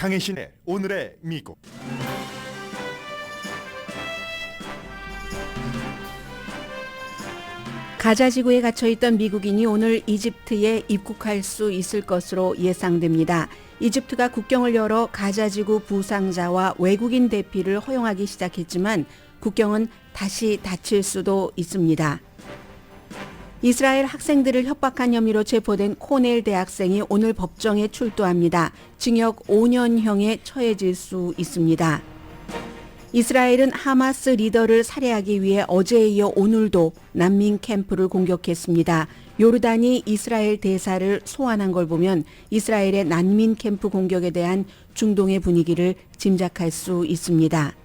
강혜신의 오늘의 미국. 가자 지구에 갇혀있던 미국인이 오늘 이집트에 입국할 수 있을 것으로 예상됩니다. 이집트가 국경을 열어 가자 지구 부상자와 외국인 대피를 허용하기 시작했지만 국경은 다시 닫힐 수도 있습니다. 이스라엘 학생들을 협박한 혐의로 체포된 코넬 대학생이 오늘 법정에 출두합니다. 징역 5년형에 처해질 수 있습니다. 이스라엘은 하마스 리더를 살해하기 위해 어제에 이어 오늘도 난민 캠프를 공격했습니다. 요르단이 이스라엘 대사를 소환한 걸 보면 이스라엘의 난민 캠프 공격에 대한 중동의 분위기를 짐작할 수 있습니다.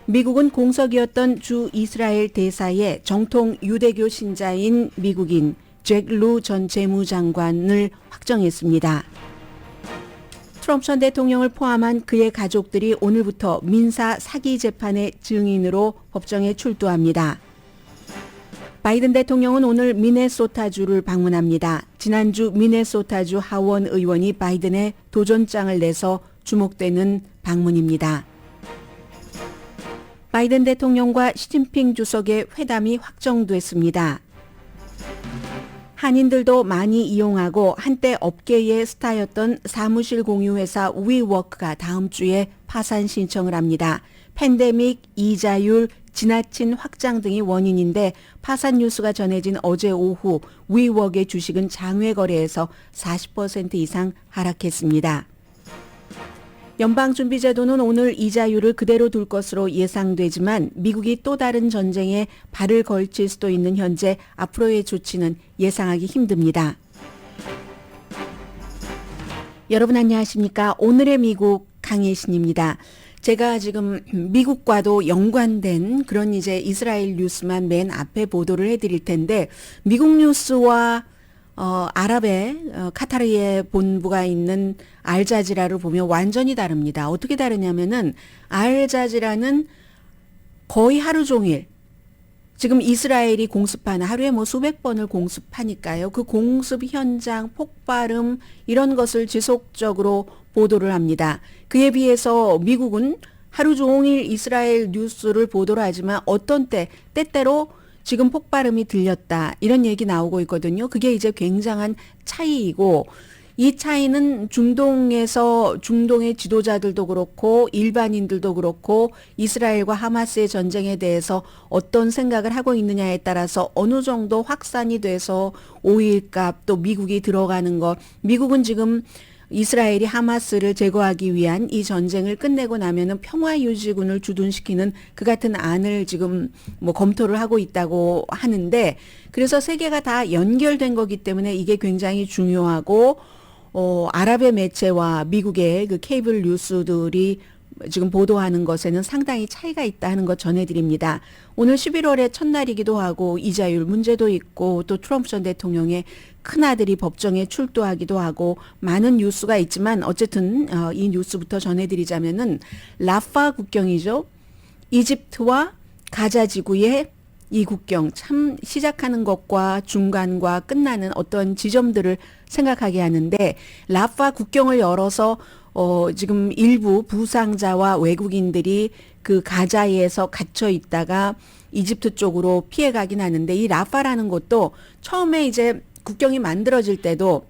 미국은 공석이었던 주 이스라엘 대사의 정통 유대교 신자인 미국인 잭 루 전 재무장관을 확정했습니다. 트럼프 전 대통령을 포함한 그의 가족들이 오늘부터 민사 사기 재판의 증인으로 법정에 출두합니다. 바이든 대통령은 오늘 미네소타주를 방문합니다. 지난주 미네소타주 하원 의원이 바이든의 도전장을 내서 주목되는 방문입니다. 바이든 대통령과 시진핑 주석의 회담이 확정됐습니다. 한인들도 많이 이용하고 한때 업계의 스타였던 사무실 공유회사 위워크가 다음 주에 파산 신청을 합니다. 팬데믹, 이자율, 지나친 확장 등이 원인인데 파산 뉴스가 전해진 어제 오후 위워크의 주식은 장외 거래에서 40% 이상 하락했습니다. 연방준비제도는 오늘 이자율을 그대로 둘 것으로 예상되지만 미국이 또 다른 전쟁에 발을 걸칠 수도 있는 현재 앞으로의 조치는 예상하기 힘듭니다. 여러분 안녕하십니까? 오늘의 미국 강혜신입니다. 제가 지금 미국과도 연관된 그런 이제 이스라엘 뉴스만 맨 앞에 보도를 해드릴 텐데 미국 뉴스와 아랍의 카타르의 본부가 있는 알자지라를 보면 완전히 다릅니다. 어떻게 다르냐면은 알자지라는 거의 하루 종일 지금 이스라엘이 공습하는 하루에 뭐 수백 번을 공습하니까요. 그 공습 현장, 폭발음 이런 것을 지속적으로 보도를 합니다. 그에 비해서 미국은 하루 종일 이스라엘 뉴스를 보도를 하지만 어떤 때때로 지금 폭발음이 들렸다 이런 얘기 나오고 있거든요. 그게 이제 굉장한 차이이고 이 차이는 중동의 지도자들도 그렇고 일반인들도 그렇고 이스라엘과 하마스의 전쟁에 대해서 어떤 생각을 하고 있느냐에 따라서 어느 정도 확산이 돼서 오일값 또 미국이 들어가는 것. 미국은 지금 이스라엘이 하마스를 제거하기 위한 이 전쟁을 끝내고 나면은 평화유지군을 주둔시키는 그 같은 안을 지금 뭐 검토를 하고 있다고 하는데 그래서 세계가 다 연결된 거기 때문에 이게 굉장히 중요하고 아랍의 매체와 미국의 그 케이블 뉴스들이 지금 보도하는 것에는 상당히 차이가 있다 하는 것 전해드립니다. 오늘 11월의 첫날이기도 하고 이자율 문제도 있고 또 트럼프 전 대통령의 큰아들이 법정에 출두하기도 하고 많은 뉴스가 있지만 어쨌든 이 뉴스부터 전해드리자면은 라파 국경이죠. 이집트와 가자 지구의 이 국경 참 시작하는 것과 중간과 끝나는 어떤 지점들을 생각하게 하는데 라파 국경을 열어서 지금 일부 부상자와 외국인들이 그 가자에서 갇혀 있다가 이집트 쪽으로 피해 가긴 하는데 이 라파라는 곳도 처음에 이제 국경이 만들어질 때도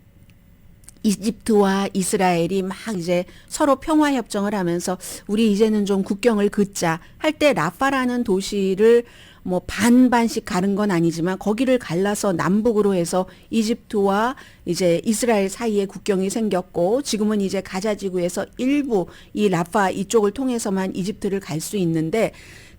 이집트와 이스라엘이 막 이제 서로 평화 협정을 하면서 우리 이제는 좀 국경을 긋자 할 때 라파라는 도시를 뭐 반반씩 가른 건 아니지만 거기를 갈라서 남북으로 해서 이집트와 이제 이스라엘 사이에 국경이 생겼고 지금은 이제 가자 지구에서 일부 이 라파 이쪽을 통해서만 이집트를 갈 수 있는데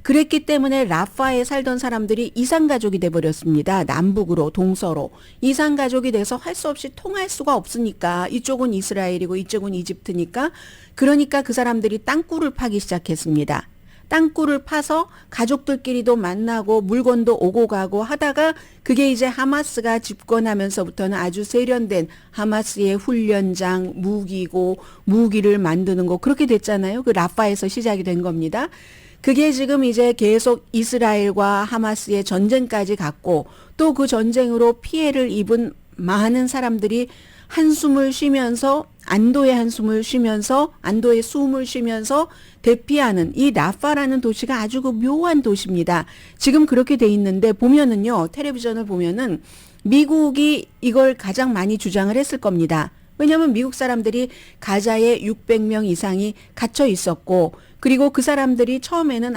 그랬기 때문에 라파에 살던 사람들이 이산가족이 돼버렸습니다. 남북으로 동서로. 이산가족이 돼서 할 수 없이 통할 수가 없으니까 이쪽은 이스라엘이고 이쪽은 이집트니까 그러니까 그 사람들이 땅굴을 파기 시작했습니다. 땅굴을 파서 가족들끼리도 만나고 물건도 오고 가고 하다가 그게 이제 하마스가 집권하면서부터는 아주 세련된 하마스의 훈련장, 무기고 무기를 만드는 거 그렇게 됐잖아요. 그 라파에서 시작이 된 겁니다. 그게 지금 이제 계속 이스라엘과 하마스의 전쟁까지 갔고 또 그 전쟁으로 피해를 입은 많은 사람들이 한숨을 쉬면서 안도의 한숨을 쉬면서 안도의 숨을 쉬면서 대피하는 이 라파라는 도시가 아주 그 묘한 도시입니다. 지금 그렇게 돼 있는데 보면은요. 텔레비전을 보면은 미국이 이걸 가장 많이 주장을 했을 겁니다. 왜냐하면 미국 사람들이 가자에 600명 이상이 갇혀 있었고 그리고 그 사람들이 처음에는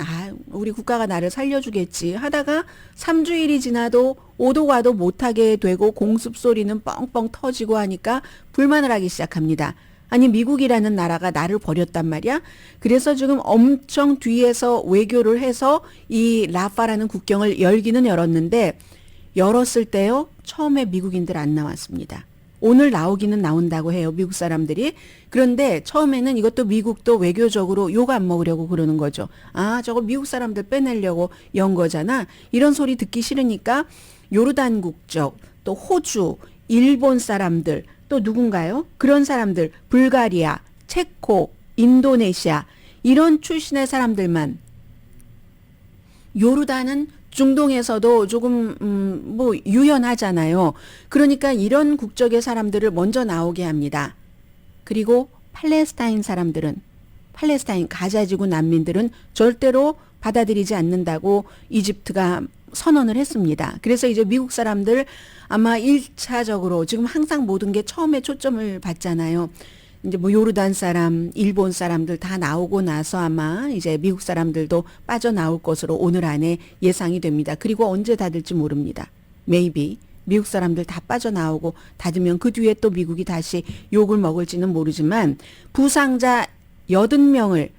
우리 국가가 나를 살려주겠지 하다가 3주일이 지나도 오도 가도 못하게 되고 공습 소리는 뻥뻥 터지고 하니까 불만을 하기 시작합니다. 아니 미국이라는 나라가 나를 버렸단 말이야. 그래서 지금 엄청 뒤에서 외교를 해서 이 라파라는 국경을 열기는 열었는데 열었을 때요. 처음에 미국인들 안 나왔습니다. 오늘 나오기는 나온다고 해요. 미국 사람들이. 그런데 처음에는 이것도 미국도 외교적으로 욕 안 먹으려고 그러는 거죠. 저거 미국 사람들 빼내려고 연 거잖아. 이런 소리 듣기 싫으니까 요르단 국적, 또 호주, 일본 사람들, 또 누군가요? 그런 사람들, 불가리아, 체코, 인도네시아 이런 출신의 사람들만 요르단은 중동에서도 조금 뭐 유연하잖아요. 그러니까 이런 국적의 사람들을 먼저 나오게 합니다. 그리고 팔레스타인 사람들은 팔레스타인 가자지구 난민들은 절대로 받아들이지 않는다고 이집트가 선언을 했습니다. 그래서 이제 미국 사람들 아마 1차적으로 지금 항상 모든 게 처음에 초점을 받잖아요. 이제 뭐 요르단 사람, 일본 사람들 다 나오고 나서 아마 이제 미국 사람들도 빠져나올 것으로 오늘 안에 예상이 됩니다. 그리고 언제 닫을지 모릅니다. Maybe 미국 사람들 다 빠져나오고 닫으면 그 뒤에 또 미국이 다시 욕을 먹을지는 모르지만 부상자 80명을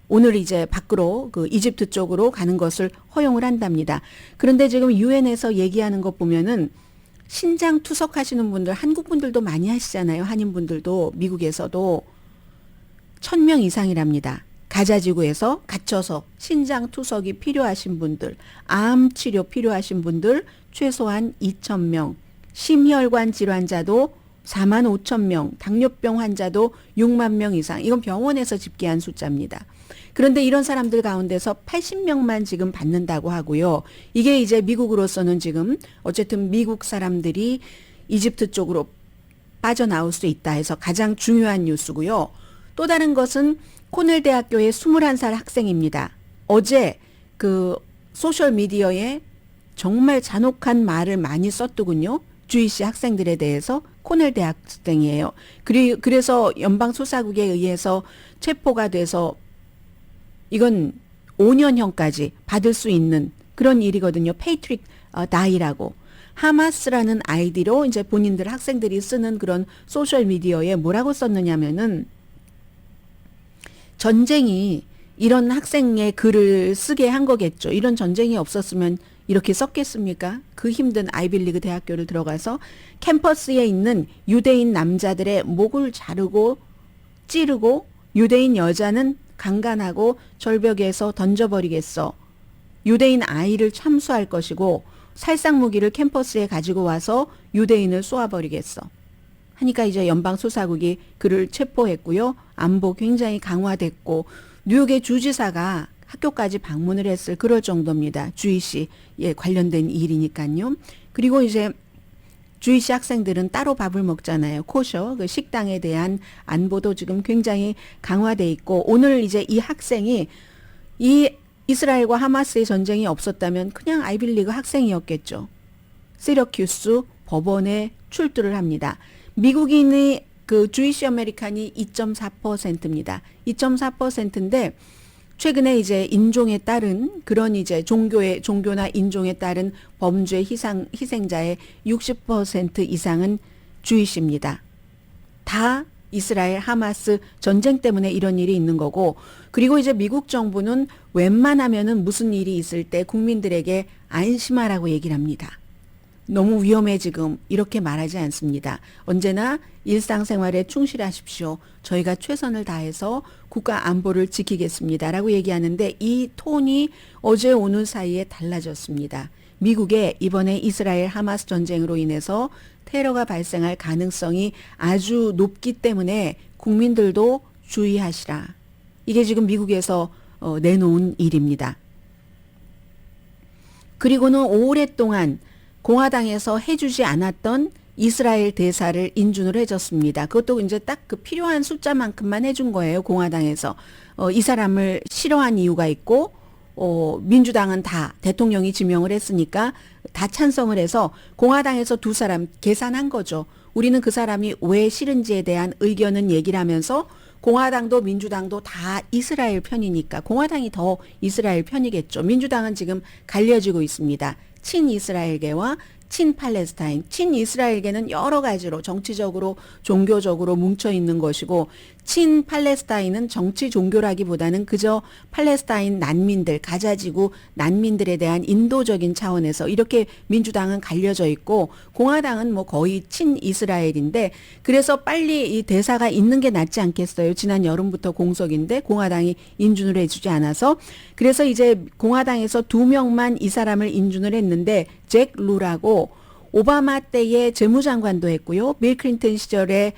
오늘 이제 밖으로 그 이집트 쪽으로 가는 것을 허용을 한답니다. 그런데 지금 유엔에서 얘기하는 것 보면은 신장 투석하시는 분들 한국 분들도 많이 하시잖아요. 한인분들도 미국에서도 1000명 이상이랍니다. 가자지구에서 갇혀서 신장 투석이 필요하신 분들, 암 치료 필요하신 분들 최소한 2000명, 심혈관 질환자도 45,000명, 당뇨병 환자도 6만 명 이상. 이건 병원에서 집계한 숫자입니다. 그런데 이런 사람들 가운데서 80명만 지금 받는다고 하고요. 이게 이제 미국으로서는 지금 어쨌든 미국 사람들이 이집트 쪽으로 빠져나올 수 있다 해서 가장 중요한 뉴스고요. 또 다른 것은 코넬 대학교의 21살 학생입니다. 어제 그 소셜 미디어에 정말 잔혹한 말을 많이 썼더군요. 주이시 학생들에 대해서. 코넬 대학생이에요. 그래서 연방수사국에 의해서 체포가 돼서 이건 5년형까지 받을 수 있는 그런 일이거든요. 페이트릭 다이라고. 하마스라는 아이디로 이제 본인들 학생들이 쓰는 그런 소셜 미디어에 뭐라고 썼느냐면은 전쟁이 이런 학생의 글을 쓰게 한 거겠죠. 이런 전쟁이 없었으면 이렇게 썼겠습니까? 그 힘든 아이빌리그 대학교를 들어가서 캠퍼스에 있는 유대인 남자들의 목을 자르고 찌르고 유대인 여자는 강간하고 절벽에서 던져버리겠어. 유대인 아이를 참수할 것이고 살상무기를 캠퍼스에 가지고 와서 유대인을 쏘아버리겠어. 하니까 이제 연방수사국이 그를 체포했고요. 안보 굉장히 강화됐고 뉴욕의 주지사가 학교까지 방문을 했을 그럴 정도입니다. 주이시에 관련된 일이니까요. 그리고 이제 주이시 학생들은 따로 밥을 먹잖아요. 코셔, 그 식당에 대한 안보도 지금 굉장히 강화돼 있고 오늘 이제 이 학생이 이 이스라엘과 하마스의 전쟁이 없었다면 그냥 아이빌리그 학생이었겠죠. 시러큐스 법원에 출두를 합니다. 미국인의 그 주이시 아메리칸이 2.4%입니다. 2.4%인데 최근에 이제 인종에 따른 그런 이제 종교나 인종에 따른 범죄 희생자의 60% 이상은 주이시입니다. 다 이스라엘 하마스 전쟁 때문에 이런 일이 있는 거고 그리고 이제 미국 정부는 웬만하면은 무슨 일이 있을 때 국민들에게 안심하라고 얘기를 합니다. 너무 위험해 지금 이렇게 말하지 않습니다. 언제나 일상생활에 충실하십시오. 저희가 최선을 다해서 국가 안보를 지키겠습니다. 라고 얘기하는데 이 톤이 어제 오늘 사이에 달라졌습니다. 미국의 이번에 이스라엘 하마스 전쟁으로 인해서 테러가 발생할 가능성이 아주 높기 때문에 국민들도 주의하시라. 이게 지금 미국에서 내놓은 일입니다. 그리고는 오랫동안 공화당에서 해주지 않았던 이스라엘 대사를 인준을 해줬습니다. 그것도 이제 딱 그 필요한 숫자만큼만 해준 거예요. 공화당에서. 이 사람을 싫어한 이유가 있고, 민주당은 다 대통령이 지명을 했으니까 다 찬성을 해서 공화당에서 두 사람 계산한 거죠. 우리는 그 사람이 왜 싫은지에 대한 의견은 얘기를 하면서 공화당도 민주당도 다 이스라엘 편이니까 공화당이 더 이스라엘 편이겠죠. 민주당은 지금 갈려지고 있습니다. 친이스라엘계와 친팔레스타인, 친이스라엘계는 여러 가지로 정치적으로 종교적으로 뭉쳐 있는 것이고 친팔레스타인은 정치 종교라기보다는 그저 팔레스타인 난민들, 가자지구 난민들에 대한 인도적인 차원에서 이렇게 민주당은 갈려져 있고 공화당은 뭐 거의 친이스라엘인데 그래서 빨리 이 대사가 있는 게 낫지 않겠어요. 지난 여름부터 공석인데 공화당이 인준을 해주지 않아서 그래서 이제 공화당에서 2명만 이 사람을 인준을 했는데 잭 루라고 오바마 때의 재무장관도 했고요. 빌 클린턴 시절에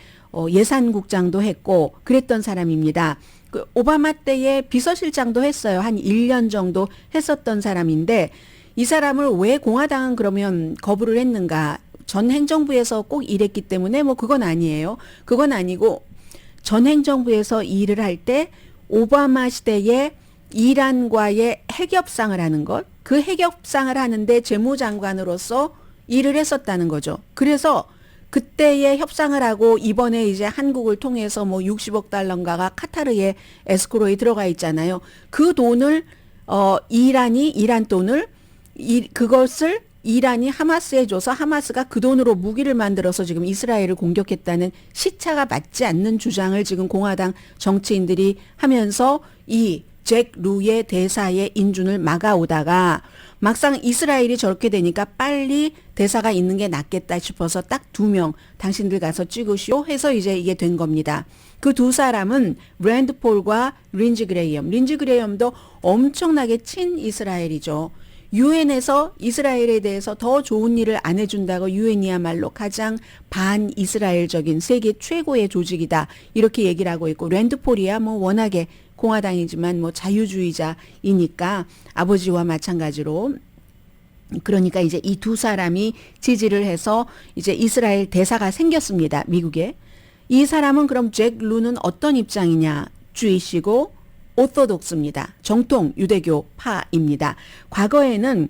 예산국장도 했고 그랬던 사람입니다. 그 오바마 때의 비서실장도 했어요. 한 1년 정도 했었던 사람인데 이 사람을 왜 공화당은 그러면 거부를 했는가? 전 행정부에서 꼭 일했기 때문에 뭐 그건 아니에요. 그건 아니고 전 행정부에서 일을 할 때 오바마 시대에 이란과의 핵협상을 하는 것, 그 핵협상을 하는데 재무장관으로서 일을 했었다는 거죠. 그래서 그때의 협상을 하고 이번에 이제 한국을 통해서 뭐 60억 달러인가가 카타르의 에스크로에 들어가 있잖아요. 그 돈을 이란 돈을 그것을 이란이 하마스에 줘서 하마스가 그 돈으로 무기를 만들어서 지금 이스라엘을 공격했다는 시차가 맞지 않는 주장을 지금 공화당 정치인들이 하면서 이 잭 루의 대사의 인준을 막아오다가 막상 이스라엘이 저렇게 되니까 빨리 대사가 있는 게 낫겠다 싶어서 딱 2명 당신들 가서 찍으시오 해서 이제 이게 된 겁니다. 그 두 사람은 랜드 폴과 린지 그레이엄. 린지 그레이엄도 엄청나게 친이스라엘이죠. 유엔에서 이스라엘에 대해서 더 좋은 일을 안 해준다고 유엔이야말로 가장 반이스라엘적인 세계 최고의 조직이다. 이렇게 얘기를 하고 있고 랜드 폴이야 뭐 워낙에 공화당이지만 뭐 자유주의자이니까 아버지와 마찬가지로 그러니까 이제 이 두 사람이 지지를 해서 이제 이스라엘 대사가 생겼습니다. 미국에. 이 사람은 그럼 잭 루는 어떤 입장이냐? 주이시고 오토독스입니다. 정통 유대교파입니다. 과거에는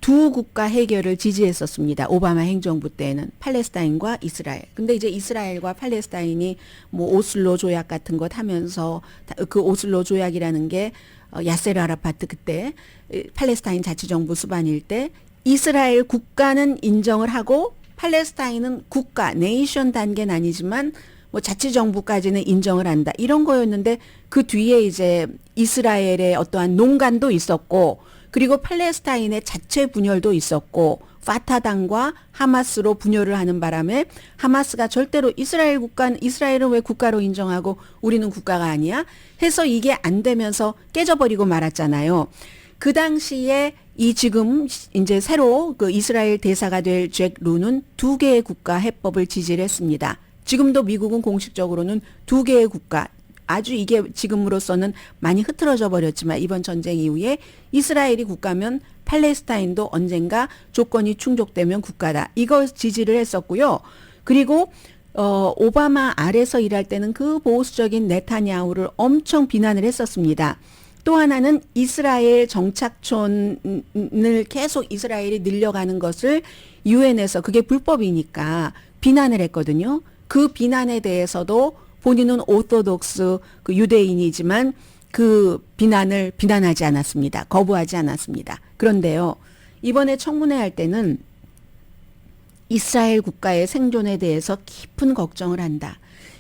두 국가 해결을 지지했었습니다. 오바마 행정부 때에는 팔레스타인과 이스라엘. 근데 이제 이스라엘과 팔레스타인이 뭐 오슬로 조약 같은 것 하면서 그 오슬로 조약이라는 게 야세르 아라파트 그때 팔레스타인 자치정부 수반일 때 이스라엘 국가는 인정을 하고 팔레스타인은 국가, 네이션 단계는 아니지만 뭐 자치정부까지는 인정을 한다. 이런 거였는데 그 뒤에 이제 이스라엘의 어떠한 농간도 있었고 그리고 팔레스타인의 자체 분열도 있었고 파타당과 하마스로 분열을 하는 바람에 하마스가 절대로 이스라엘은 왜 국가로 인정하고 우리는 국가가 아니야? 해서 이게 안 되면서 깨져버리고 말았잖아요. 그 당시에 이 지금 이제 새로 그 이스라엘 대사가 될 잭 루는 2개의 국가 해법을 지지를 했습니다. 지금도 미국은 공식적으로는 2개의 국가 아주 이게 지금으로서는 많이 흐트러져 버렸지만 이번 전쟁 이후에 이스라엘이 국가면 팔레스타인도 언젠가 조건이 충족되면 국가다. 이걸 지지를 했었고요. 그리고 오바마 아래서 일할 때는 그 보수적인 네타냐후를 엄청 비난을 했었습니다. 또 하나는 이스라엘 정착촌을 계속 이스라엘이 늘려가는 것을 유엔에서 그게 불법이니까 비난을 했거든요. 그 비난에 대해서도 본인은 오토독스 그 유대인이지만 그 비난을 비난하지 않았습니다. 거부하지 않았습니다. 그런데요. 이번에 청문회 할 때는 이스라엘 국가의 생존에 대해서 깊은 걱정을 한다.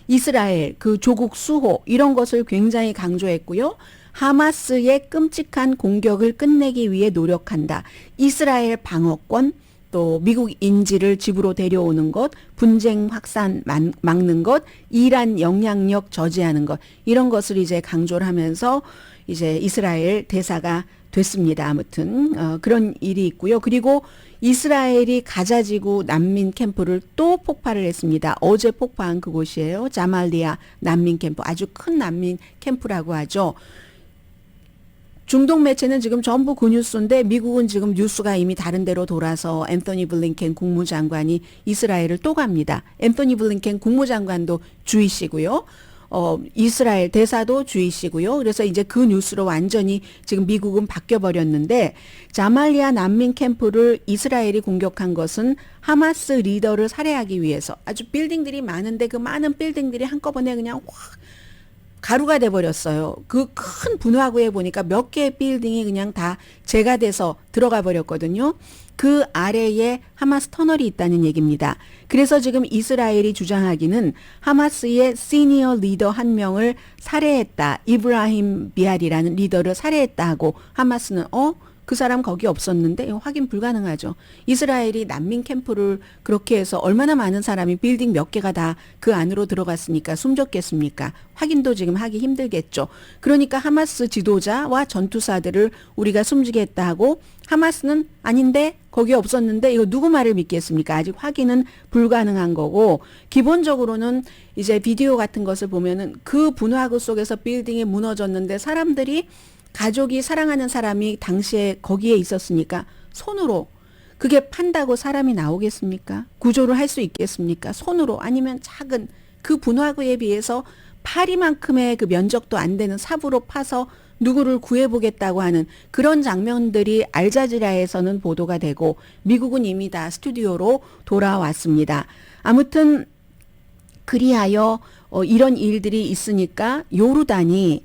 이스라엘 그 조국 수호 이런 것을 굉장히 강조했고요. 하마스의 끔찍한 공격을 끝내기 위해 노력한다. 이스라엘 방어권 또 미국 인지를 집으로 데려오는 것, 분쟁 확산 막는 것, 이란 영향력 저지하는 것 이런 것을 이제 강조를 하면서 이제 이스라엘 대사가 됐습니다. 아무튼 그런 일이 있고요. 그리고 이스라엘이 가자지구 난민 캠프를 또 폭발을 했습니다. 어제 폭파한 그곳이에요. 자말리아 난민 캠프 아주 큰 난민 캠프라고 하죠. 중동 매체는 지금 전부 그 뉴스인데 미국은 지금 뉴스가 이미 다른 데로 돌아서 앤서니 블링켄 국무장관이 이스라엘을 또 갑니다. 앤서니 블링켄 국무장관도 주이시고요. 이스라엘 대사도 주이시고요. 그래서 이제 그 뉴스로 완전히 지금 미국은 바뀌어버렸는데 자말리아 난민 캠프를 이스라엘이 공격한 것은 하마스 리더를 살해하기 위해서 아주 빌딩들이 많은데 그 많은 빌딩들이 한꺼번에 그냥 확 가루가 돼버렸어요. 그 큰 분화구에 보니까 몇 개의 빌딩이 그냥 다 재가 돼서 들어가 버렸거든요. 그 아래에 하마스 터널이 있다는 얘기입니다. 그래서 지금 이스라엘이 주장하기는 하마스의 시니어 리더 한 명을 살해했다. 이브라힘 비알이라는 리더를 살해했다 하고 하마스는 그 사람 거기 없었는데 이거 확인 불가능하죠. 이스라엘이 난민 캠프를 그렇게 해서 얼마나 많은 사람이 빌딩 몇 개가 다 그 안으로 들어갔으니까 숨졌겠습니까? 확인도 지금 하기 힘들겠죠. 그러니까 하마스 지도자와 전투사들을 우리가 숨지게 했다 하고 하마스는 아닌데 거기 없었는데 이거 누구 말을 믿겠습니까? 아직 확인은 불가능한 거고 기본적으로는 이제 비디오 같은 것을 보면은 그 분화구 속에서 빌딩이 무너졌는데 사람들이 가족이 사랑하는 사람이 당시에 거기에 있었으니까 손으로 그게 판다고 사람이 나오겠습니까? 구조를 할 수 있겠습니까? 손으로 아니면 작은 그 분화구에 비해서 파리만큼의 그 면적도 안 되는 삽으로 파서 누구를 구해보겠다고 하는 그런 장면들이 알자지라에서는 보도가 되고 미국은 이미 다 스튜디오로 돌아왔습니다. 아무튼 그리하여 이런 일들이 있으니까 요르단이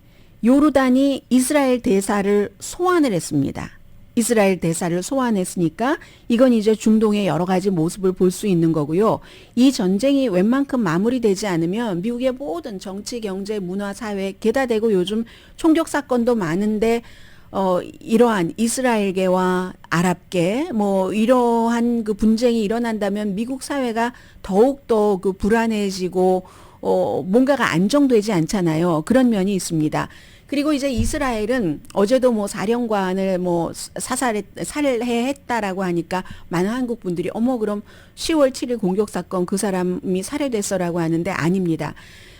이스라엘 대사를 소환을 했습니다. 이스라엘 대사를 소환했으니까 이건 이제 중동의 여러 가지 모습을 볼 수 있는 거고요. 이 전쟁이 웬만큼 마무리되지 않으면 미국의 모든 정치, 경제, 문화, 사회 게다대고 요즘 총격 사건도 많은데 이러한 이스라엘계와 아랍계 이러한 그 분쟁이 일어난다면 미국 사회가 더욱더 그 불안해지고 뭔가가 안정되지 않잖아요. 그런 면이 있습니다. 그리고 이제 이스라엘은 어제도 사령관을 살해했다라고 하니까 많은 한국 분들이 그럼 10월 7일 공격 사건 그 사람이 살해됐어라고 하는데 아닙니다.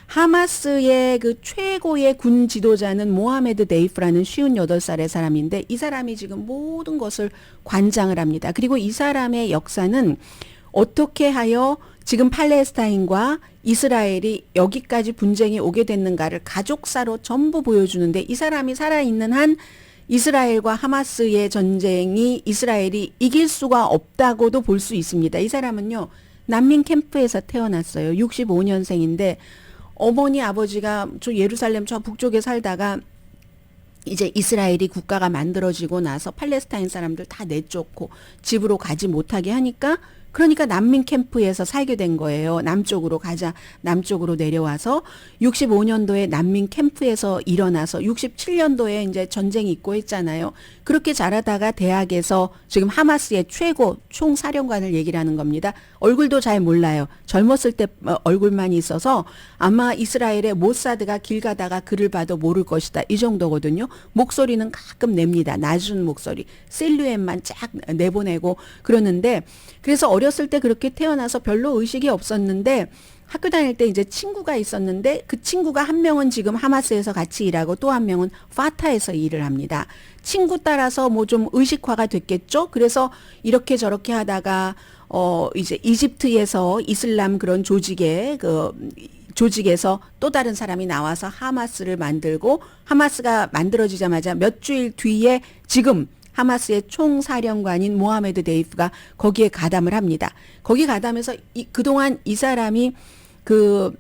하마스의 그 최고의 군 지도자는 모하메드 데이프라는 58살의 사람인데 이 사람이 지금 모든 것을 관장을 합니다. 그리고 이 사람의 역사는 어떻게 하여 지금 팔레스타인과 이스라엘이 여기까지 분쟁이 오게 됐는가를 가족사로 전부 보여주는데 이 사람이 살아있는 한 이스라엘과 하마스의 전쟁이 이스라엘이 이길 수가 없다고도 볼 수 있습니다. 이 사람은요 난민 캠프에서 태어났어요. 65년생인데 어머니 아버지가 저 예루살렘 저 북쪽에 살다가 이제 이스라엘이 국가가 만들어지고 나서 팔레스타인 사람들 다 내쫓고 집으로 가지 못하게 하니까 그러니까 난민 캠프에서 살게 된 거예요. 남쪽으로 가자. 남쪽으로 내려와서 65년도에 난민 캠프에서 일어나서 67년도에 이제 전쟁이 있고 했잖아요. 그렇게 자라다가 대학에서 지금 하마스의 최고 총사령관을 얘기를 하는 겁니다. 얼굴도 잘 몰라요. 젊었을 때 얼굴만 있어서 아마 이스라엘의 모사드가 길 가다가 그를 봐도 모를 것이다. 이 정도거든요. 목소리는 가끔 냅니다. 낮은 목소리. 실루엣만 쫙 내보내고 그러는데 그래서 어렸을 때 그렇게 태어나서 별로 의식이 없었는데 학교 다닐 때 이제 친구가 있었는데 그 친구가 한 명은 지금 하마스에서 같이 일하고 또 한 명은 파타에서 일을 합니다. 친구 따라서 좀 의식화가 됐겠죠. 그래서 이렇게 저렇게 하다가 이제 이집트에서 이슬람 그런 조직에서 또 다른 사람이 나와서 하마스를 만들고 하마스가 만들어지자마자 몇 주일 뒤에 지금 하마스의 총사령관인 모하메드 데이프가 거기에 가담을 합니다. 거기 가담해서 그동안 이 사람이 그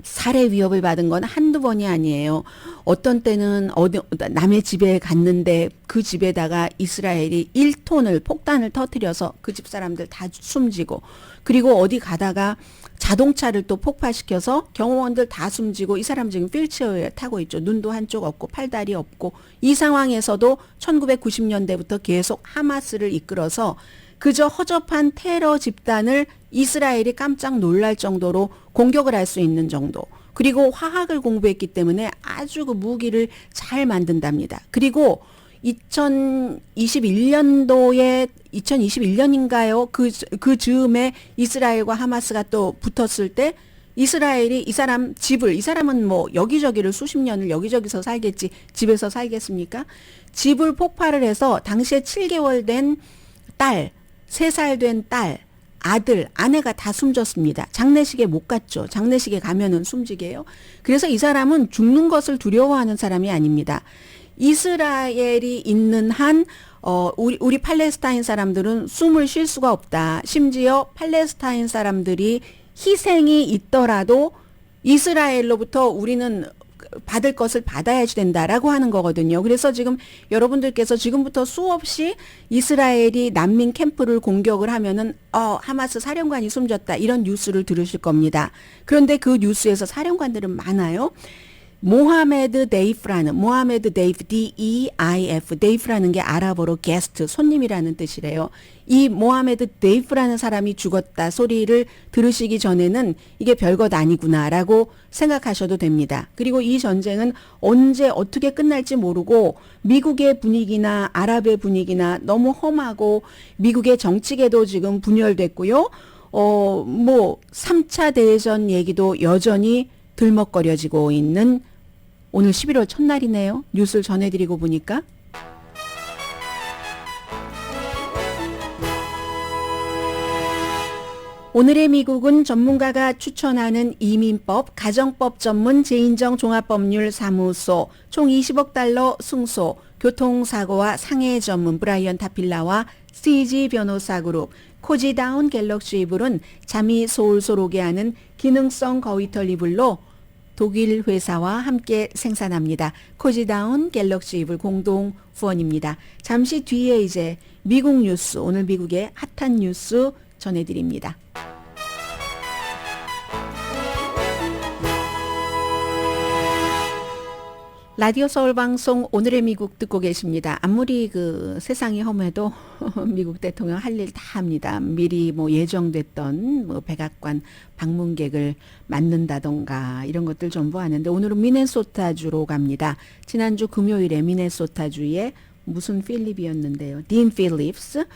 살해 위협을 받은 건 한두 번이 아니에요. 어떤 때는 남의 집에 갔는데 그 집에다가 이스라엘이 1톤을 폭탄을 터뜨려서 그 집 사람들 다 숨지고 그리고 어디 가다가 자동차를 또 폭파시켜서 경호원들 다 숨지고 이 사람 지금 휠체어에 타고 있죠. 눈도 한쪽 없고 팔다리 없고 이 상황에서도 1990년대부터 계속 하마스를 이끌어서 그저 허접한 테러 집단을 이스라엘이 깜짝 놀랄 정도로 공격을 할 수 있는 정도. 그리고 화학을 공부했기 때문에 아주 그 무기를 잘 만든답니다. 그리고 2021년인가요? 그 즈음에 이스라엘과 하마스가 또 붙었을 때 이스라엘이 이 사람은 뭐 여기저기를 수십 년을 여기저기서 살겠지 집에서 살겠습니까? 집을 폭발을 해서 당시에 7개월 된 딸, 3살 된 딸, 아들, 아내가 다 숨졌습니다. 장례식에 못 갔죠. 장례식에 가면은 숨지게요. 그래서 이 사람은 죽는 것을 두려워하는 사람이 아닙니다. 이스라엘이 있는 한 우리 팔레스타인 사람들은 숨을 쉴 수가 없다. 심지어 팔레스타인 사람들이 희생이 있더라도 이스라엘로부터 우리는 받을 것을 받아야지 된다라고 하는 거거든요. 그래서 지금 여러분들께서 지금부터 수없이 이스라엘이 난민 캠프를 공격을 하면은 하마스 사령관이 숨졌다 이런 뉴스를 들으실 겁니다. 그런데 그 뉴스에서 사령관들은 많아요. 모하메드 데이프 D-E-I-F 데이프라는 게 아랍어로 게스트 손님이라는 뜻이래요. 이 모하메드 데이프라는 사람이 죽었다 소리를 들으시기 전에는 이게 별것 아니구나라고 생각하셔도 됩니다. 그리고 이 전쟁은 언제 어떻게 끝날지 모르고 미국의 분위기나 아랍의 분위기나 너무 험하고 미국의 정치계도 지금 분열됐고요. 뭐 3차 대전 얘기도 여전히 들먹거려지고 있는 오늘 11월 첫날이네요. 뉴스를 전해드리고 보니까. 오늘의 미국은 전문가가 추천하는 이민법, 가정법 전문 재인정 종합법률사무소, 총 20억 달러 승소, 교통사고와 상해 전문 브라이언 타필라와 CG 변호사 그룹, 코지다운 갤럭시 이블은 잠이 솔솔 오게 하는 기능성 거위털 이불로 독일 회사와 함께 생산합니다. 코지다운 갤럭시 이블 공동 후원입니다. 잠시 뒤에 이제 미국 뉴스, 오늘 미국의 핫한 뉴스 전해드립니다. 라디오 서울 방송 오늘의 미국 듣고 계십니다. 아무리 그 세상이 험해도 미국 대통령 할 일 다 합니다. 미리 뭐 예정됐던 뭐 백악관 방문객을 맞는다던가 이런 것들 전부 하는데 오늘은 미네소타주로 갑니다. 지난주 금요일에 미네소타주에 무슨 필립이었는데요. 딘 필립스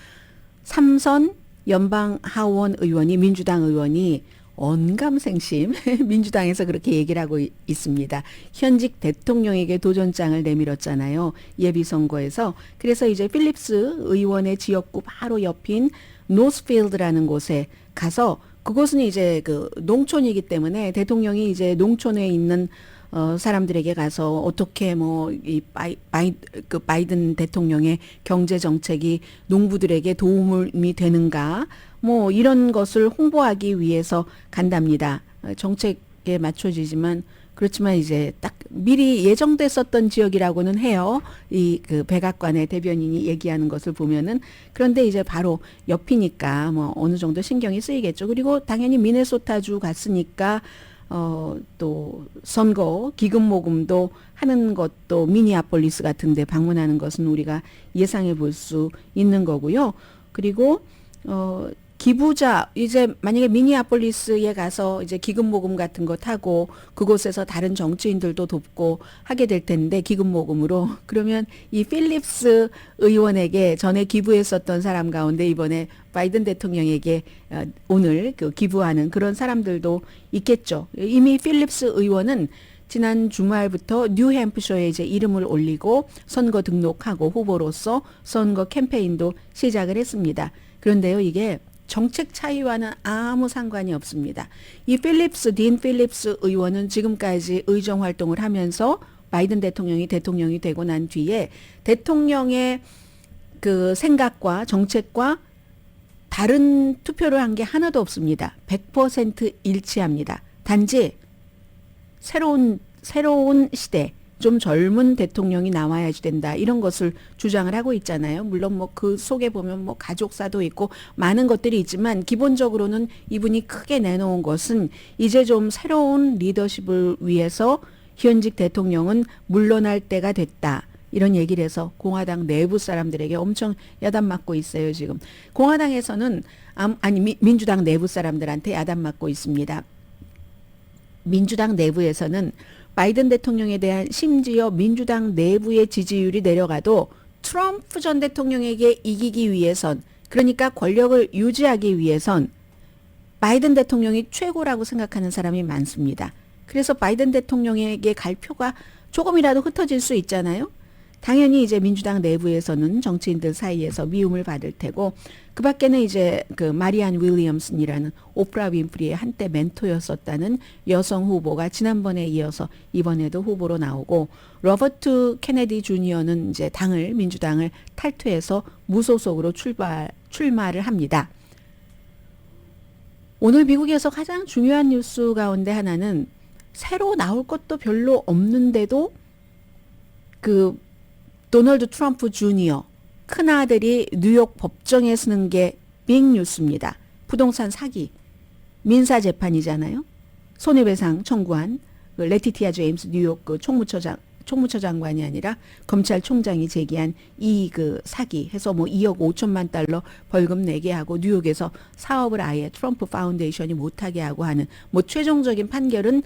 3선 연방 하원 의원이 민주당 의원이 언감생심 민주당에서 그렇게 얘기를 하고 있습니다. 현직 대통령에게 도전장을 내밀었잖아요. 예비선거에서. 그래서 이제 필립스 의원의 지역구 바로 옆인 노스필드라는 곳에 가서 그곳은 이제 그 농촌이기 때문에 대통령이 이제 농촌에 있는 사람들에게 가서 어떻게 뭐 이 바이든 대통령의 경제 정책이 농부들에게 도움이 되는가 뭐 이런 것을 홍보하기 위해서 간답니다. 정책에 맞춰지지만 그렇지만 이제 딱 미리 예정됐었던 지역이라고는 해요. 이 그 백악관의 대변인이 얘기하는 것을 보면은. 그런데 이제 바로 옆이니까 뭐 어느 정도 신경이 쓰이겠죠. 그리고 당연히 미네소타주 갔으니까 또 선거 기금 모금도 하는 것도 미니아폴리스 같은 데 방문하는 것은 우리가 예상해 볼 수 있는 거고요. 그리고 기부자 이제 만약에 미니아폴리스에 가서 이제 기금 모금 같은 거 하고 그곳에서 다른 정치인들도 돕고 하게 될 텐데 기금 모금으로 그러면 이 필립스 의원에게 전에 기부했었던 사람 가운데 이번에 바이든 대통령에게 오늘 그 기부하는 그런 사람들도 있겠죠. 이미 필립스 의원은 지난 주말부터 뉴햄프셔에 이제 이름을 올리고 선거 등록하고 후보로서 선거 캠페인도 시작을 했습니다. 그런데요, 이게 정책 차이와는 아무 상관이 없습니다. 이 딘 필립스 의원은 지금까지 의정 활동을 하면서 바이든 대통령이 되고 난 뒤에 대통령의 그 생각과 정책과 다른 투표를 한 게 하나도 없습니다. 100% 일치합니다. 단지 새로운 시대, 좀 젊은 대통령이 나와야지 된다. 이런 것을 주장을 하고 있잖아요. 물론 뭐 그 속에 보면 뭐 가족사도 있고 많은 것들이 있지만 기본적으로는 이분이 크게 내놓은 것은 이제 좀 새로운 리더십을 위해서 현직 대통령은 물러날 때가 됐다. 이런 얘기를 해서 공화당 내부 사람들에게 엄청 야단 맞고 있어요, 지금. 공화당에서는 민주당 내부 사람들한테 야단 맞고 있습니다. 민주당 내부에서는 바이든 대통령에 대한 심지어 민주당 내부의 지지율이 내려가도 트럼프 전 대통령에게 이기기 위해선, 그러니까 권력을 유지하기 위해선 바이든 대통령이 최고라고 생각하는 사람이 많습니다. 그래서 바이든 대통령에게 갈 표가 조금이라도 흩어질 수 있잖아요. 당연히 이제 민주당 내부에서는 정치인들 사이에서 미움을 받을 테고, 그 밖에는 이제 그 마리안 윌리엄슨이라는 오프라 윈프리의 한때 멘토였었다는 여성 후보가 지난번에 이어서 이번에도 후보로 나오고, 로버트 케네디 주니어는 이제 민주당을 탈퇴해서 무소속으로 출마를 합니다. 오늘 미국에서 가장 중요한 뉴스 가운데 하나는 새로 나올 것도 별로 없는데도 그 도널드 트럼프 주니어 큰아들이 뉴욕 법정에 서는 게 빅뉴스입니다. 부동산 사기 민사 재판이잖아요. 손해배상 청구한 그 레티티아 제임스 뉴욕 그 총무처 장관이 아니라 검찰총장이 제기한 이 그 사기 해서 뭐 2억 5천만 달러 벌금 내게 하고 뉴욕에서 사업을 아예 트럼프 파운데이션이 못하게 하고 하는 뭐 최종적인 판결은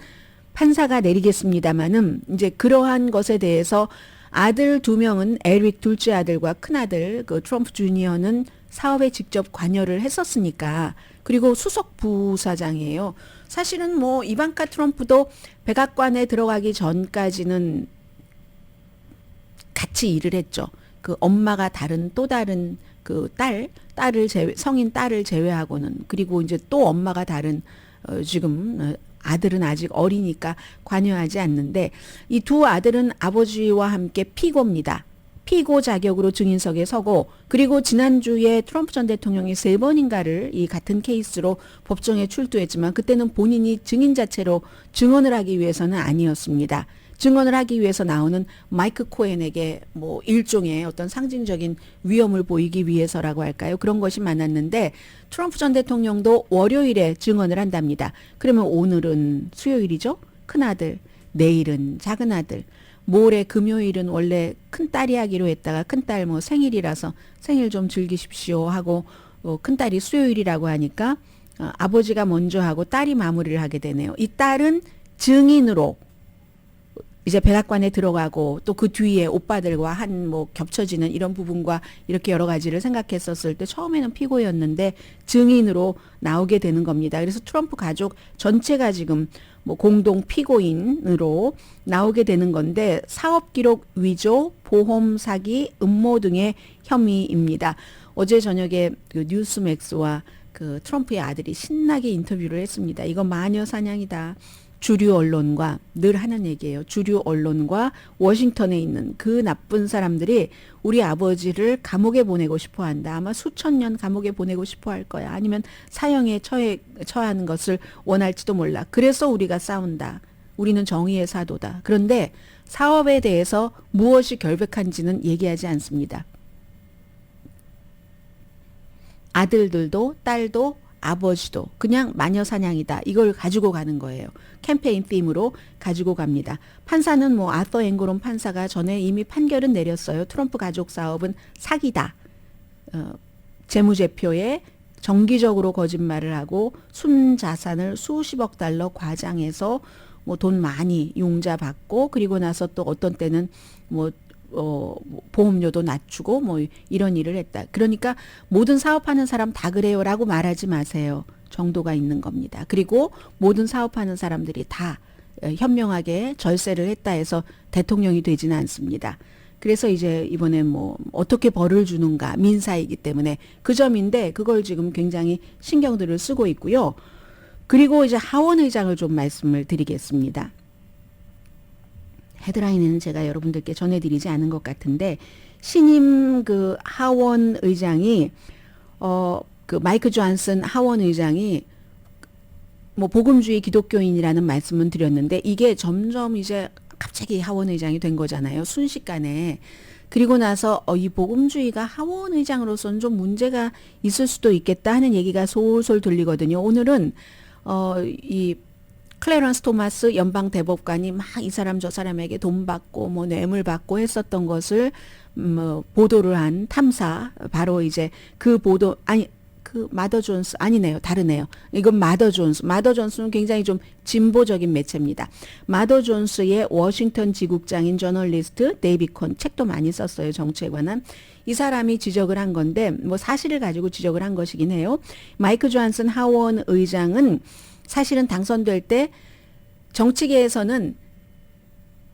판사가 내리겠습니다마는 이제 그러한 것에 대해서 아들 2명은 에릭 둘째 아들과 큰아들 그 트럼프 주니어는 사업에 직접 관여를 했었으니까, 그리고 수석 부사장이에요. 사실은 뭐 이방카 트럼프도 백악관에 들어가기 전까지는 같이 일을 했죠. 그 엄마가 또 다른 그 성인 딸을 제외하고는, 그리고 이제 또 엄마가 다른 지금 아들은 아직 어리니까 관여하지 않는데, 이 두 아들은 아버지와 함께 피고입니다. 피고 자격으로 증인석에 서고, 그리고 지난주에 트럼프 전 대통령이 3번인가를 이 같은 케이스로 법정에 출두했지만 그때는 본인이 증인 자체로 증언을 하기 위해서는 아니었습니다. 증언을 하기 위해서 나오는 마이크 코엔에게 뭐 일종의 어떤 상징적인 위험을 보이기 위해서라고 할까요? 그런 것이 많았는데, 트럼프 전 대통령도 월요일에 증언을 한답니다. 그러면 오늘은 수요일이죠? 큰아들, 내일은 작은아들, 모레 금요일은 원래 큰딸이 하기로 했다가 큰딸 뭐 생일이라서 생일 좀 즐기십시오 하고, 큰딸이 수요일이라고 하니까 아버지가 먼저 하고 딸이 마무리를 하게 되네요. 이 딸은 증인으로 이제 백악관에 들어가고, 또 그 뒤에 오빠들과 한 뭐 겹쳐지는 이런 부분과 이렇게 여러 가지를 생각했었을 때 처음에는 피고였는데 증인으로 나오게 되는 겁니다. 그래서 트럼프 가족 전체가 지금 뭐 공동 피고인으로 나오게 되는 건데, 사업 기록 위조, 보험 사기, 음모 등의 혐의입니다. 어제 저녁에 그 뉴스맥스와 그 트럼프의 아들이 신나게 인터뷰를 했습니다. 이거 마녀 사냥이다. 주류 언론과, 늘 하는 얘기예요. 주류 언론과 워싱턴에 있는 그 나쁜 사람들이 우리 아버지를 감옥에 보내고 싶어 한다. 아마 수천 년 감옥에 보내고 싶어 할 거야. 아니면 사형에 처하는 것을 원할지도 몰라. 그래서 우리가 싸운다. 우리는 정의의 사도다. 그런데 사업에 대해서 무엇이 결백한지는 얘기하지 않습니다. 아들들도 딸도 아버지도 그냥 마녀 사냥이다. 이걸 가지고 가는 거예요. 캠페인 팀으로 가지고 갑니다. 판사는 뭐 아서 앵고론 판사가 전에 이미 판결은 내렸어요. 트럼프 가족 사업은 사기다. 재무제표에 정기적으로 거짓말을 하고 순자산을 수십억 달러 과장해서 뭐 돈 많이 융자 받고, 그리고 나서 또 어떤 때는 뭐 보험료도 낮추고 뭐 이런 일을 했다. 그러니까 모든 사업하는 사람 다 그래요라고 말하지 마세요. 정도가 있는 겁니다. 그리고 모든 사업하는 사람들이 다 현명하게 절세를 했다 해서 대통령이 되지는 않습니다. 그래서 이제 이번에 뭐 어떻게 벌을 주는가, 민사이기 때문에 그 점인데, 그걸 지금 굉장히 신경들을 쓰고 있고요. 그리고 이제 하원 의장을 좀 말씀을 드리겠습니다. 헤드라인에는 제가 여러분들께 전해드리지 않은 것 같은데, 신임 그 하원 의장이 그 마이크 존슨 하원 의장이 뭐 복음주의 기독교인이라는 말씀은 드렸는데, 이게 점점 이제 갑자기 하원 의장이 된 거잖아요. 순식간에. 그리고 나서 이 복음주의가 하원 의장으로서는 좀 문제가 있을 수도 있겠다 하는 얘기가 솔솔 들리거든요. 오늘은 이 클래런스 토마스 연방 대법관이 막 이 사람 저 사람에게 돈 받고 뭐 뇌물 받고 했었던 것을 보도를 한 탐사, 바로 이제 그 마더 존스 아니네요. 다르네요. 이건 마더 존스. 마더 존스는 굉장히 좀 진보적인 매체입니다. 마더 존스의 워싱턴 지국장인 저널리스트 데이비 콘 책도 많이 썼어요. 정치에 관한. 이 사람이 지적을 한 건데 뭐 사실을 가지고 지적을 한 것이긴 해요. 마이크 존슨 하원 의장은 사실은 당선될 때 정치계에서는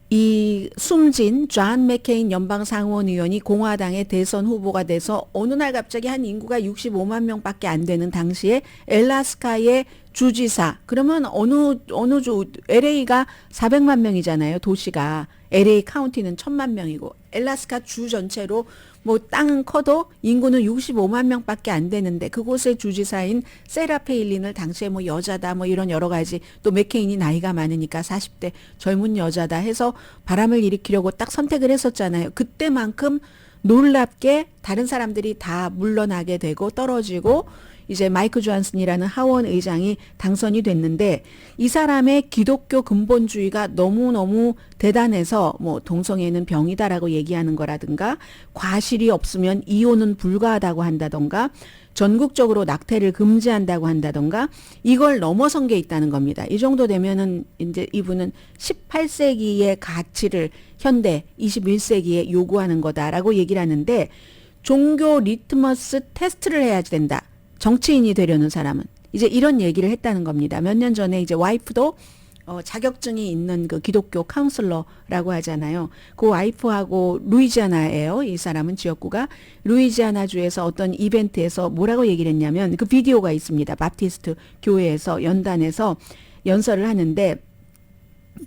이 숨진 존 맥케인 연방 상원 의원이 공화당의 대선 후보가 돼서 어느 날 갑자기 한 인구가 65만 명밖에 안 되는 당시에 엘라스카의 주지사 그러면 어느 주 LA가 400만 명이잖아요. 도시가 LA 카운티는 1000만 명이고 엘라스카 주 전체로 뭐 땅은 커도 인구는 65만 명밖에 안 되는데 그곳의 주지사인 세라 페일린을 당시에 뭐 여자다 뭐 이런 여러 가지 또 맥케인이 나이가 많으니까 40대 젊은 여자다 해서 바람을 일으키려고 딱 선택을 했었잖아요. 그때만큼 놀랍게 다른 사람들이 다 물러나게 되고 떨어지고 이제 마이크 존슨이라는 하원 의장이 당선이 됐는데 이 사람의 기독교 근본주의가 너무너무 대단해서 뭐 동성애는 병이다라고 얘기하는 거라든가 과실이 없으면 이혼은 불가하다고 한다던가 전국적으로 낙태를 금지한다고 한다던가 이걸 넘어선 게 있다는 겁니다. 이 정도 되면은 이제 이분은 18세기의 가치를 현대 21세기에 요구하는 거다라고 얘기를 하는데 종교 리트머스 테스트를 해야 된다. 정치인이 되려는 사람은 이제 이런 얘기를 했다는 겁니다. 몇 년 전에 이제 와이프도 자격증이 있는 그 기독교 카운슬러라고 하잖아요. 그 와이프하고 루이지아나예요. 이 사람은 지역구가 루이지아나 주에서 어떤 이벤트에서 뭐라고 얘기를 했냐면 그 비디오가 있습니다. 바프티스트 교회에서 연단에서 연설을 하는데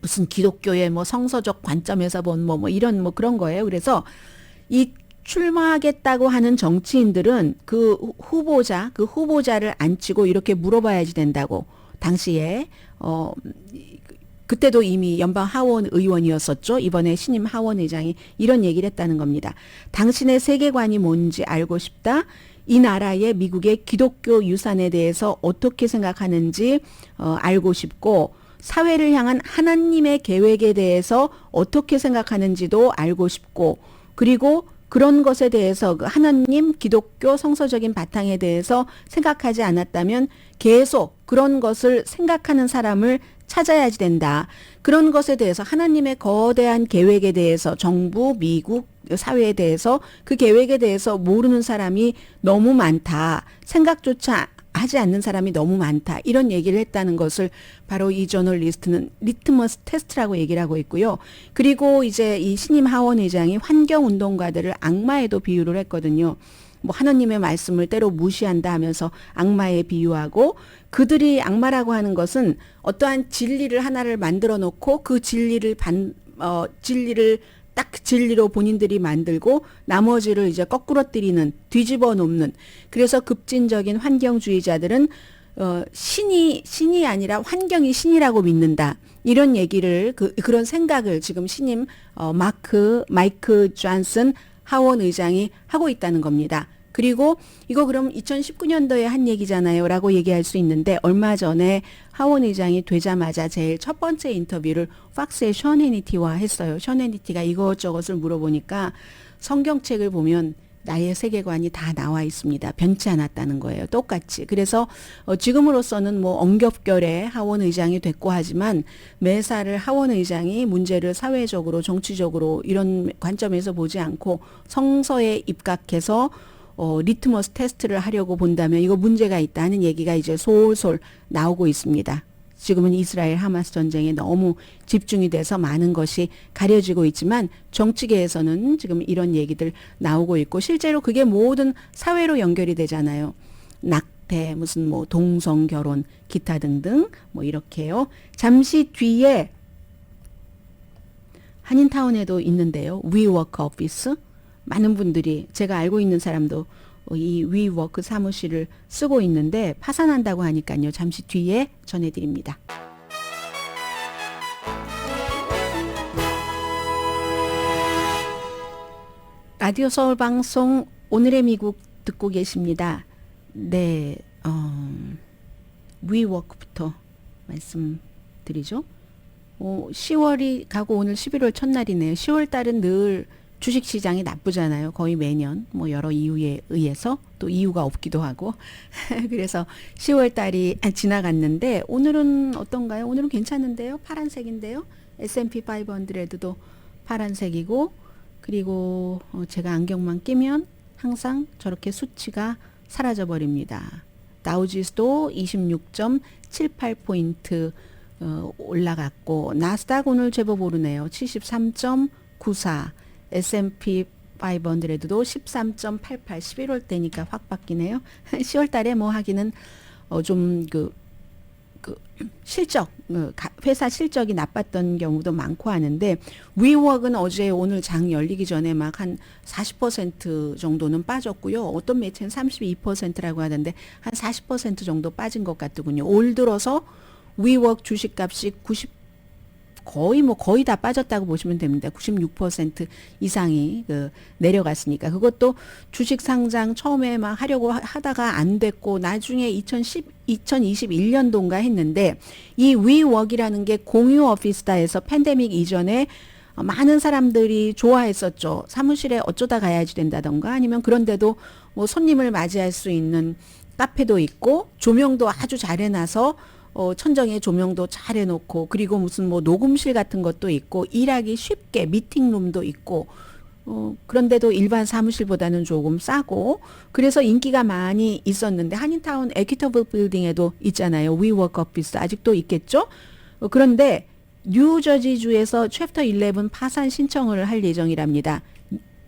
무슨 기독교의 뭐 성서적 관점에서 본 뭐 이런 뭐 그런 거예요. 그래서 이 출마하겠다고 하는 정치인들은 그 후보자를 앉히고 이렇게 물어봐야지 된다고 당시에 그때도 이미 연방 하원 의원이었었죠. 이번에 신임 하원 의장이 이런 얘기를 했다는 겁니다. 당신의 세계관이 뭔지 알고 싶다. 이 나라의 미국의 기독교 유산에 대해서 어떻게 생각하는지 알고 싶고 사회를 향한 하나님의 계획에 대해서 어떻게 생각하는지도 알고 싶고 그리고 그런 것에 대해서 하나님 기독교 성서적인 바탕에 대해서 생각하지 않았다면 계속 그런 것을 생각하는 사람을 찾아야지 된다. 그런 것에 대해서 하나님의 거대한 계획에 대해서 정부, 미국, 사회에 대해서 그 계획에 대해서 모르는 사람이 너무 많다. 생각조차 하지 않는 사람이 너무 많다. 이런 얘기를 했다는 것을 바로 이 저널리스트는 리트머스 테스트라고 얘기를 하고 있고요. 그리고 이제 이 신임 하원 의장이 환경운동가들을 악마에도 비유를 했거든요. 뭐 하나님의 말씀을 때로 무시한다 하면서 악마에 비유하고 그들이 악마라고 하는 것은 어떠한 진리를 하나를 만들어 놓고 그 진리를 딱 진리로 본인들이 만들고 나머지를 이제 거꾸러뜨리는 뒤집어 놓는 그래서 급진적인 환경주의자들은 신이 아니라 환경이 신이라고 믿는다. 이런 얘기를 그런 생각을 지금 신임 마이크 존슨 하원 의장이 하고 있다는 겁니다. 그리고 이거 그럼 2019년도에 한 얘기잖아요 라고 얘기할 수 있는데 얼마 전에 하원 의장이 되자마자 제일 첫 번째 인터뷰를 팍스의 션 해니티와 했어요. 션 해니티가 이것저것을 물어보니까 성경책을 보면 나의 세계관이 다 나와 있습니다. 변치 않았다는 거예요. 똑같이. 그래서 지금으로서는 뭐 엉겹결에 하원 의장이 됐고 하지만 매사를 하원 의장이 문제를 사회적으로 정치적으로 이런 관점에서 보지 않고 성서에 입각해서 리트머스 테스트를 하려고 본다면 이거 문제가 있다는 얘기가 이제 솔솔 나오고 있습니다. 지금은 이스라엘 하마스 전쟁에 너무 집중이 돼서 많은 것이 가려지고 있지만 정치계에서는 지금 이런 얘기들 나오고 있고 실제로 그게 모든 사회로 연결이 되잖아요. 낙태, 무슨 뭐 동성 결혼, 기타 등등 뭐 이렇게요. 잠시 뒤에 한인타운에도 있는데요. 위워크 오피스. 많은 분들이 제가 알고 있는 사람도 이 위워크 사무실을 쓰고 있는데 파산한다고 하니까요. 잠시 뒤에 전해드립니다. 라디오 서울 방송 오늘의 미국 듣고 계십니다. 네, 위워크부터 말씀드리죠. 10월이 가고 오늘 11월 첫날이네요. 10월 달은 늘 주식 시장이 나쁘잖아요. 거의 매년 뭐 여러 이유에 의해서 또 이유가 없기도 하고 그래서 10월 달이 지나갔는데 오늘은 어떤가요? 오늘은 괜찮은데요. 파란색인데요. S&P 500도 파란색이고 그리고 제가 안경만 끼면 항상 저렇게 수치가 사라져 버립니다. 다우지수도 26.78포인트 올라갔고 나스닥 오늘 제법 오르네요. 73.94 S&P 500도 13.88 11월 때니까 확 바뀌네요. 10월 달에 뭐 하기는 좀 실적 회사 실적이 나빴던 경우도 많고 하는데 위웍은 어제 오늘 장 열리기 전에 막 한 40% 정도는 빠졌고요. 어떤 매체는 32%라고 하던데 한 40% 정도 빠진 것 같더군요. 올 들어서 위웍 주식값이 거의 다 빠졌다고 보시면 됩니다. 96% 이상이 내려갔으니까 그것도 주식 상장 처음에 막 하려고 하다가 안 됐고 나중에 2021년도인가 했는데 이 위웍이라는 게 공유 오피스다 해서 팬데믹 이전에 많은 사람들이 좋아했었죠. 사무실에 어쩌다 가야지 된다던가 아니면 그런데도 뭐 손님을 맞이할 수 있는 카페도 있고 조명도 아주 잘 해놔서 천정에 조명도 잘 해놓고 그리고 무슨 뭐 녹음실 같은 것도 있고 일하기 쉽게 미팅룸도 있고 그런데도 일반 사무실보다는 조금 싸고 그래서 인기가 많이 있었는데 한인타운 에퀴터블 빌딩에도 있잖아요. 위워크 오피스 아직도 있겠죠? 그런데 뉴저지주에서 챕터 11 파산 신청을 할 예정이랍니다.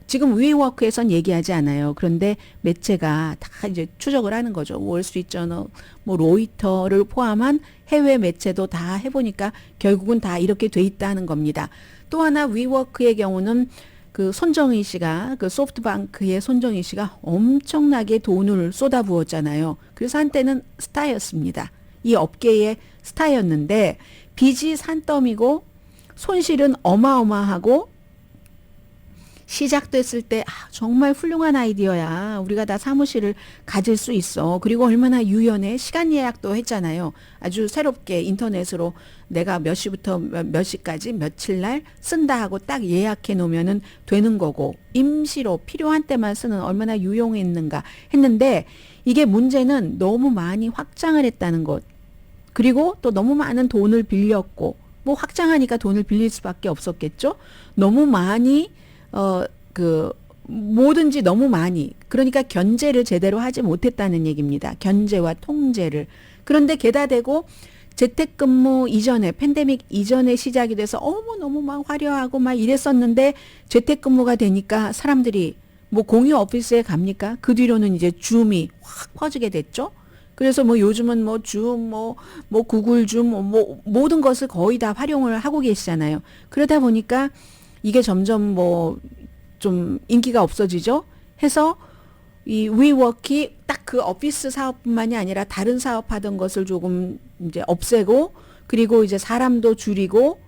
지금 위워크에선 얘기하지 않아요. 그런데 매체가 다 이제 추적을 하는 거죠. 월스트리트저널, 뭐 로이터를 포함한 해외 매체도 다 해보니까 결국은 다 이렇게 돼 있다는 겁니다. 또 하나 위워크의 경우는 그 손정희 씨가 그 소프트뱅크의 손정희 씨가 엄청나게 돈을 쏟아부었잖아요. 그래서 한때는 스타였습니다. 이 업계의 스타였는데 빚이 산더미고 손실은 어마어마하고 시작됐을 때 정말 훌륭한 아이디어야. 우리가 다 사무실을 가질 수 있어. 그리고 얼마나 유연해. 시간 예약도 했잖아요. 아주 새롭게 인터넷으로 내가 몇 시부터 몇 시까지 며칠 날 쓴다 하고 딱 예약해 놓으면은 되는 거고 임시로 필요한 때만 쓰는 얼마나 유용했는가 했는데 이게 문제는 너무 많이 확장을 했다는 것. 그리고 또 너무 많은 돈을 빌렸고 뭐 확장하니까 돈을 빌릴 수밖에 없었겠죠. 너무 많이 뭐든지 너무 많이. 그러니까 견제를 제대로 하지 못했다는 얘기입니다. 견제와 통제를. 그런데 게다 대고 재택근무 이전에, 팬데믹 이전에 시작이 돼서 너무 막 화려하고 막 이랬었는데 재택근무가 되니까 사람들이 뭐 공유 오피스에 갑니까? 그 뒤로는 이제 줌이 확 퍼지게 됐죠. 그래서 뭐 요즘은 뭐 줌, 뭐 구글 줌, 뭐 모든 것을 거의 다 활용을 하고 계시잖아요. 그러다 보니까 이게 점점 뭐 좀 인기가 없어지죠. 해서 이 위워크가 딱 그 오피스 사업뿐만이 아니라 다른 사업하던 것을 조금 이제 없애고 그리고 이제 사람도 줄이고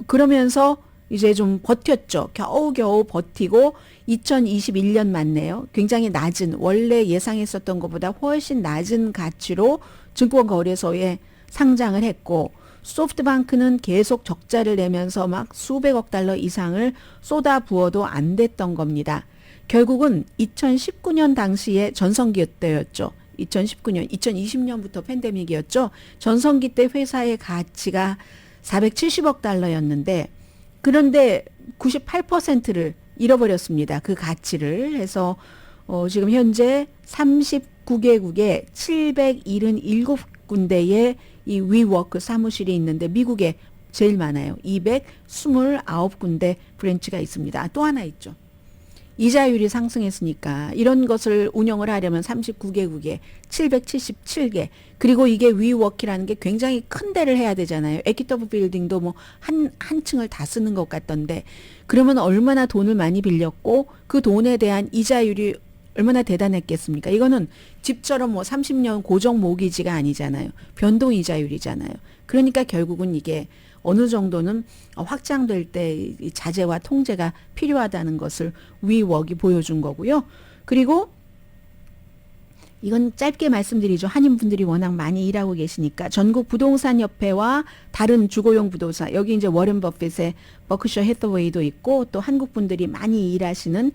그러면서 이제 좀 버텼죠. 겨우겨우 버티고 2021년 맞네요. 굉장히 낮은 원래 예상했었던 것보다 훨씬 낮은 가치로 증권거래소에 상장을 했고 소프트뱅크는 계속 적자를 내면서 막 수백억 달러 이상을 쏟아부어도 안 됐던 겁니다. 결국은 2019년 당시에 전성기 때였죠. 2019년, 2020년부터 팬데믹이었죠. 전성기 때 회사의 가치가 470억 달러였는데 그런데 98%를 잃어버렸습니다. 그 가치를 해서 지금 현재 39개국에 777군데의 이 위워크 사무실이 있는데 미국에 제일 많아요. 229군데 브랜치가 있습니다. 또 하나 있죠. 이자율이 상승했으니까 이런 것을 운영을 하려면 39개국에 777개 그리고 이게 위워크라는 게 굉장히 큰 데를 해야 되잖아요. 에퀴터블 빌딩도 뭐 한 층을 다 쓰는 것 같던데 그러면 얼마나 돈을 많이 빌렸고 그 돈에 대한 이자율이 얼마나 대단했겠습니까? 이거는 집처럼 뭐 30년 고정 모기지가 아니잖아요. 변동 이자율이잖아요. 그러니까 결국은 이게 어느 정도는 확장될 때 자제와 통제가 필요하다는 것을 위웍이 보여준 거고요. 그리고 이건 짧게 말씀드리죠. 한인분들이 워낙 많이 일하고 계시니까 전국 부동산 협회와 다른 주거용 부동산 여기 이제 워렌 버핏의 버크셔 해서웨이도 있고 또 한국 분들이 많이 일하시는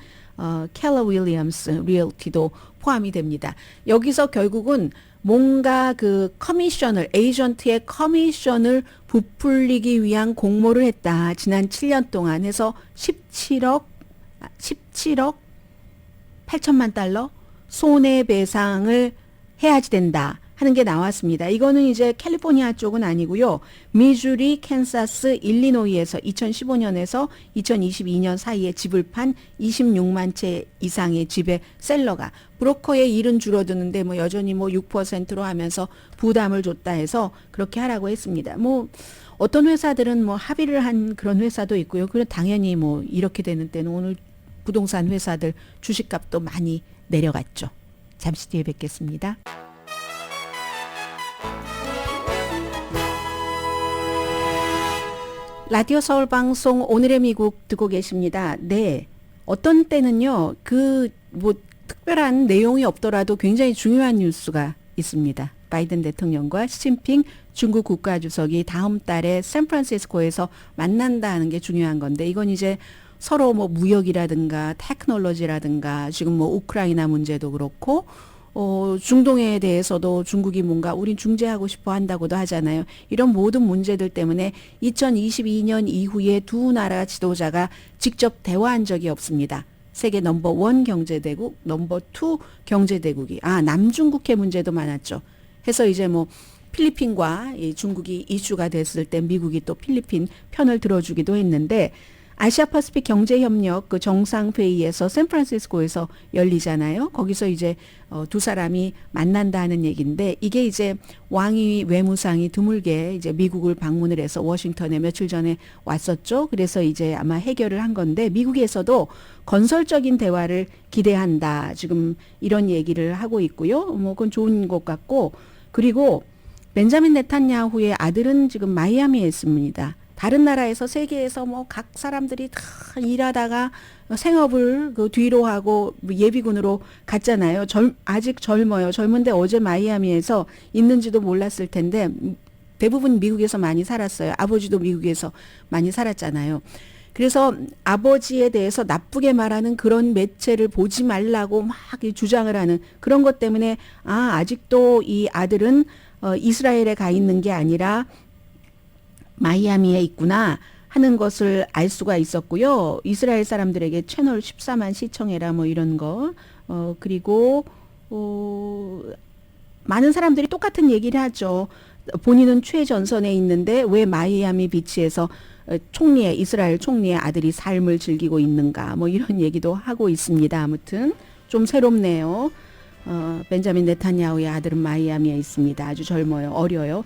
켈러 윌리엄스 리얼티도 포함이 됩니다. 여기서 결국은 뭔가 그 커미션을 에이전트의 커미션을 부풀리기 위한 공모를 했다. 지난 7년 동안 해서 17억 8천만 달러 손해배상을 해야지 된다 하는 게 나왔습니다. 이거는 이제 캘리포니아 쪽은 아니고요. 미주리, 캔사스, 일리노이에서 2015년에서 2022년 사이에 집을 판 26만 채 이상의 집의 셀러가 브로커의 일은 줄어드는데 뭐 여전히 뭐 6%로 하면서 부담을 줬다 해서 그렇게 하라고 했습니다. 뭐 어떤 회사들은 뭐 합의를 한 그런 회사도 있고요. 그리고 당연히 뭐 이렇게 되는 때는 오늘 부동산 회사들 주식값도 많이 내려갔죠. 잠시 뒤에 뵙겠습니다. 라디오 서울 방송 오늘의 미국 듣고 계십니다. 네. 어떤 때는요. 그 뭐 특별한 내용이 없더라도 굉장히 중요한 뉴스가 있습니다. 바이든 대통령과 시진핑 중국 국가주석이 다음 달에 샌프란시스코에서 만난다는 게 중요한 건데 이건 이제 서로 뭐 무역이라든가 테크놀로지라든가 지금 뭐 우크라이나 문제도 그렇고 중동에 대해서도 중국이 뭔가 우린 중재하고 싶어 한다고도 하잖아요. 이런 모든 문제들 때문에 2022년 이후에 두 나라 지도자가 직접 대화한 적이 없습니다. 세계 넘버 1 경제대국, 넘버 2 경제대국이 남중국해 문제도 많았죠. 해서 이제 뭐 필리핀과 이 중국이 이슈가 됐을 때 미국이 또 필리핀 편을 들어주기도 했는데 아시아 퍼시픽 경제협력 그 정상회의에서 샌프란시스코에서 열리잖아요. 거기서 이제 두 사람이 만난다는 얘기인데 이게 이제 왕위 외무상이 드물게 이제 미국을 방문을 해서 워싱턴에 며칠 전에 왔었죠. 그래서 이제 아마 해결을 한 건데 미국에서도 건설적인 대화를 기대한다. 지금 이런 얘기를 하고 있고요. 뭐 그건 좋은 것 같고 그리고 벤자민 네탄야후의 아들은 지금 마이애미에 있습니다. 다른 나라에서 세계에서 뭐 각 사람들이 다 일하다가 생업을 그 뒤로 하고 예비군으로 갔잖아요. 아직 젊어요. 젊은데 어제 마이애미에서 있는지도 몰랐을 텐데 대부분 미국에서 많이 살았어요. 아버지도 미국에서 많이 살았잖아요. 그래서 아버지에 대해서 나쁘게 말하는 그런 매체를 보지 말라고 막 주장을 하는 그런 것 때문에 아직도 이 아들은 이스라엘에 가 있는 게 아니라 마이애미에 있구나 하는 것을 알 수가 있었고요. 이스라엘 사람들에게 채널 14만 시청해라 뭐 이런 거. 그리고 많은 사람들이 똑같은 얘기를 하죠. 본인은 최전선에 있는데 왜 마이애미 비치에서 이스라엘 총리의 아들이 삶을 즐기고 있는가 뭐 이런 얘기도 하고 있습니다. 아무튼 좀 새롭네요. 벤자민 네탄야후의 아들은 마이애미에 있습니다. 아주 젊어요. 어려요.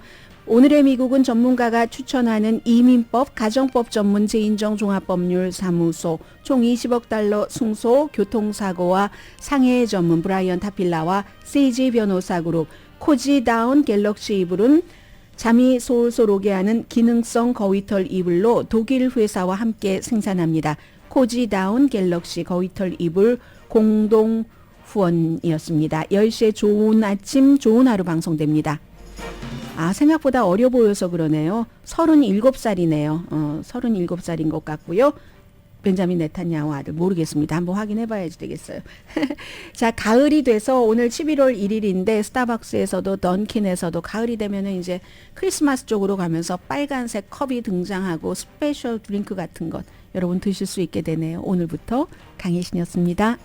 오늘의 미국은 전문가가 추천하는 이민법, 가정법 전문 재인정 종합법률 사무소 총 20억 달러 승소, 교통사고와 상해 전문 브라이언 타필라와 세이지 변호사 그룹, 코지다운 갤럭시 이불은 잠이 솔솔 오게 하는 기능성 거위털 이불로 독일 회사와 함께 생산합니다. 코지다운 갤럭시 거위털 이불 공동 후원이었습니다. 10시에 좋은 아침, 좋은 하루 방송됩니다. 생각보다 어려 보여서 그러네요. 37살이네요. 37살인 것 같고요. 벤자민 네탄야후 아들 모르겠습니다. 한번 확인해 봐야지 되겠어요. 자, 가을이 돼서 오늘 11월 1일인데 스타벅스에서도 던킨에서도 가을이 되면은 이제 크리스마스 쪽으로 가면서 빨간색 컵이 등장하고 스페셜 드링크 같은 것 여러분 드실 수 있게 되네요. 오늘부터 강혜신이었습니다.